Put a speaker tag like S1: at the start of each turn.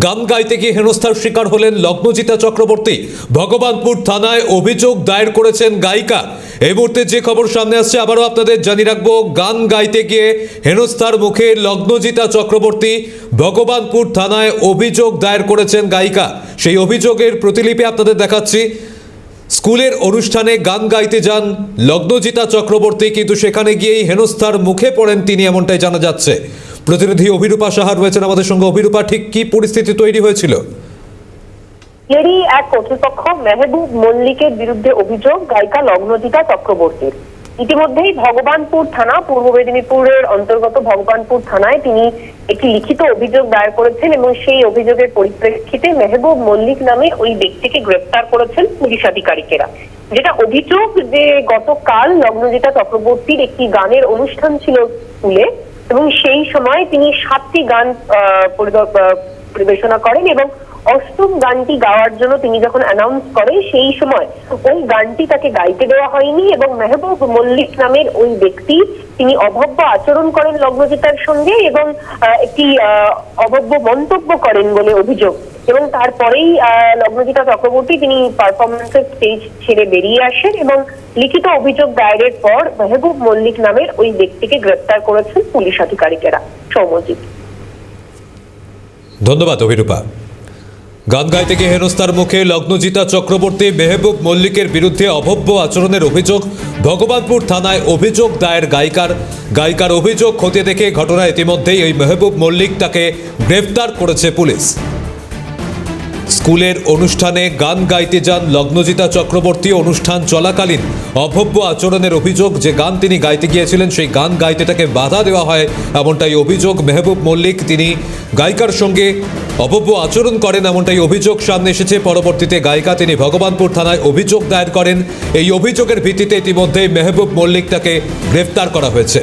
S1: গান গাইতে গিয়ে হেনস্থার শিকার হলেন লগ্নজিতা চক্রবর্তী। ভগবানপুর থানায় অভিযোগ দায়ের করেছেন গায়িকা। এই মুহূর্তে যে খবর সামনে আসছে আবারও আপনাদের জানিয়ে রাখবো, গান গাইতে গিয়ে হেনস্থার মুখে লগ্নজিতা চক্রবর্তী। ভগবানপুর থানায় অভিযোগ দায়ের করেছেন গায়িকা। সেই অভিযোগের প্রতিলিপি আপনাদের দেখাচ্ছি। স্কুলের অনুষ্ঠানে গান গাইতে যান লগ্নজিতা চক্রবর্তী, কিন্তু সেখানে গিয়েই হেনস্থার মুখে পড়েন তিনি, এমনটাই জানা যাচ্ছে। প্রতিনিধি অভিরূপা সাহা রয়েছেন আমাদের সঙ্গে। অভিরূপা, ঠিক কি পরিস্থিতি তৈরি হয়েছিল?
S2: এরই এক কর্তৃপক্ষ মেহবুব মল্লিকের বিরুদ্ধে অভিযোগ গায়িকা লগ্নজিতা চক্রবর্তীর। ইতিমধ্যেই ভগবানপুর থানা, পূর্ব মেদিনীপুরের অন্তর্গত ভগবানপুর থানায় তিনি একটি লিখিত অভিযোগ দায়ের করেছেন এবং সেই অভিযোগের পরিপ্রেক্ষিতে মেহবুব মল্লিক নামে ওই ব্যক্তিকে গ্রেফতার করেছেন পুলিশ আধিকারিকেরা। যেটা অভিযোগ যে গতকাল লগ্নজিতা চক্রবর্তীর একটি গানের অনুষ্ঠান ছিল স্কুলে এবং সেই সময় তিনি 7টি গান পরিবেশনা করেন এবং অষ্টম গানটি গাওয়ার জন্য তিনি যখন অ্যানাউন্স করেন সেই সময় ওই গানটি তাকে গাইতে দেওয়া হয়নি এবং মেহবুব মল্লিক নামের ওই ব্যক্তি তিনি অভব্য আচরণ করেন লগ্নজিতার সঙ্গে এবং একটি অভব্য মন্তব্য করেন বলে অভিযোগ। এবং তারপরেই লগ্নজিতা চক্রবর্তী তিনি পারফরমেন্সের স্টেজ ছেড়ে বেরিয়ে আসেন এবং লিখিত অভিযোগ দায়েরের পর মেহবুব মল্লিক নামের ওই ব্যক্তিকে গ্রেফতার করেছেন পুলিশ আধিকারিকেরা। সৌম্যজিৎ।
S1: ধন্যবাদ অভিরূপা। গান গাইতে গিয়ে হেনস্থার মুখে লগ্নজিতা চক্রবর্তী, মেহবুব মল্লিকের বিরুদ্ধে অভব্য আচরণের অভিযোগ। ভগবানপুর থানায় অভিযোগ দায়ের গায়িকার অভিযোগ খতিয়ে দেখে ঘটনা ইতিমধ্যেই ওই মেহবুব মল্লিক তাকে গ্রেফতার করেছে পুলিশ। স্কুলের অনুষ্ঠানে গান গাইতে যান লগ্নজিতা চক্রবর্তী। অনুষ্ঠান চলাকালীন অভব্য আচরণের অভিযোগ। যে গান তিনি গাইতে গিয়েছিলেন সেই গান গাইতে তাকে বাধা দেওয়া হয়, এমনটাই অভিযোগ। মেহবুব মল্লিক তিনি গায়িকার সঙ্গে অভব্য আচরণ করেন, এমনটাই অভিযোগ সামনে এসেছে। পরবর্তীতে গায়িকা তিনি ভগবানপুর থানায় অভিযোগ দায়ের করেন। এই অভিযোগের ভিত্তিতে ইতিমধ্যেই মেহবুব মল্লিক তাকে গ্রেফতার করা হয়েছে।